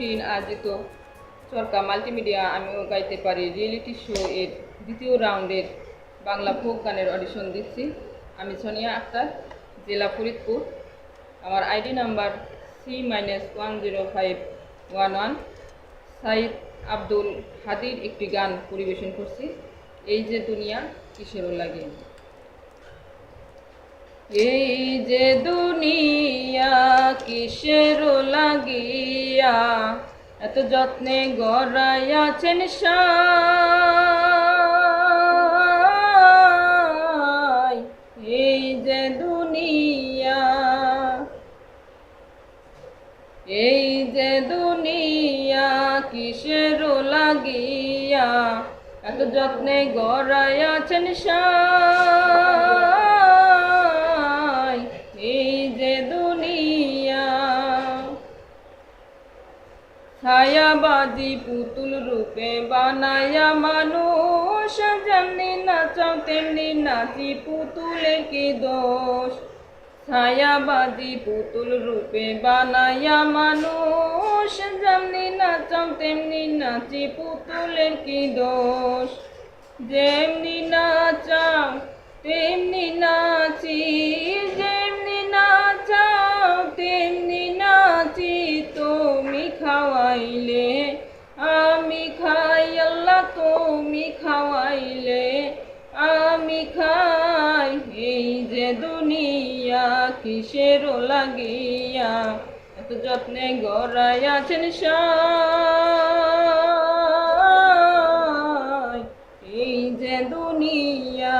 প্রতিদিন আয়োজিত চরকা মাল্টিমিডিয়া আমিও গাইতে পারি রিয়েলিটি শো এর দ্বিতীয় রাউন্ডের বাংলা ফোক গানের অডিশন দিচ্ছি। আমি সোনিয়া আক্তার, জেলা ফরিদপুর। আমার ID number C-10511। Saeed Abdul হাদির একটি গান পরিবেশন করছি, এই যে দুনিয়া কিসেরও লাগে। এই যে দুনিয়া কিসেরও লাগিয়া এত যত্নে গড়াইয়াছেন সাই। এই যে দুনিয়া, এই যে দুনিয়া কিসেরও লাগিয়া এত যত্নে গড়াইয়াছেন সাই। এই যে দুনিয়া ছায়াবাজি পুতুল রূপে বানায়া মানুষ, যেমনি নাচাও তেমনি নাচি পুতুলের কি দোষ। ছায়াবাজি পুতুল রূপে বানায়া মানুষ, যেমনি নাচাও তেমনি নাচি পুতুলের কি দোষ। যেমনি নাচাও তেমনি নাচি, যেমনি নাচাও তেমনি নাচি। তুমি খাওয়াইলে আমি খাই আল্লাহ, তুমি খাওয়াইলে আমি খাই। এই যে দুনিয়া কিসেরও লাগিয়া এত যত্নে গড়াইয়াছেন সাই। এই যে দুনিয়া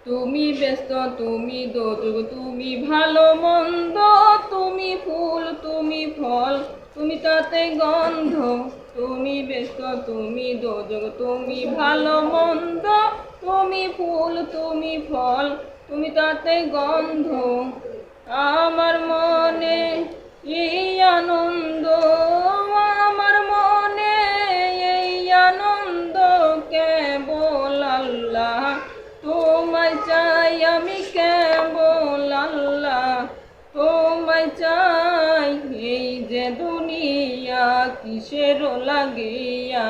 তুমি ব্যস্ত, তুমি দোযুগ, তুমি ভালো মন্দ, তুমি ফুল তুমি ফল, তুমি তাতে গন্ধ। তুমি ব্যস্ত, তুমি দোযুগ, তুমি ভালো মন্দ, তুমি ফুল তুমি ফল, তুমি তাতে গন্ধ। আমার মনে এই আনন্দ, আমার মনে এই আনন্দ, কেবল আল্লাহ তোমায় চাই আমি, কেবল আল্লাহ তোমায় চাই। এই যে দুনিয়া কিসেরও লাগিয়া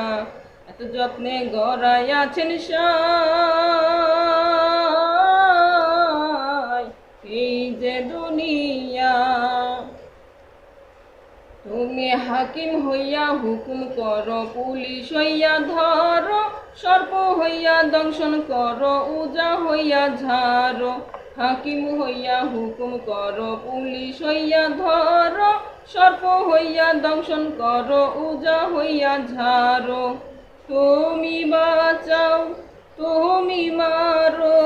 এত যত্নে গড়াইয়াছেন সাই। এই যে দুনিয়া তুমি হাকিম হইয়া হুকুম করো, পুলিশ হইয়া ধরো, সর্প হইয়া দংশন করো, উজা হইয়া ঝাড়ো। হাকিম হইয়া হুকুম করো, পুলিশ হইয়া ধরো, সর্প হইয়া দংশন করো, উজা হইয়া ঝাড়ো। তুমি বাঁচাও তুমি মারো,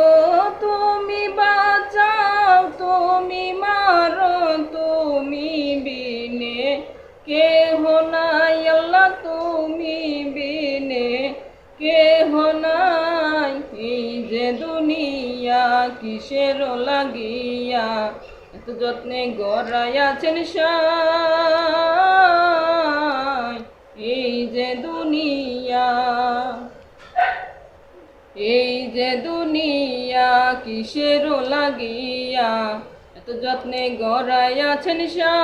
তুমি বাঁচাও তুমি মারো, তুমি বিনে কেহ নাই আল্লাহ, তুমি বিনে কেহ নাই। এই যে দুনিয়া কিসেরও লাগিয়া এত যত্নে গড়াইয়াছেন সাই। এই যে দুনিয়া, এই যে দুনিয়া কিসেরও লাগিয়া এত যত্নে গড়াইয়াছেন সাই।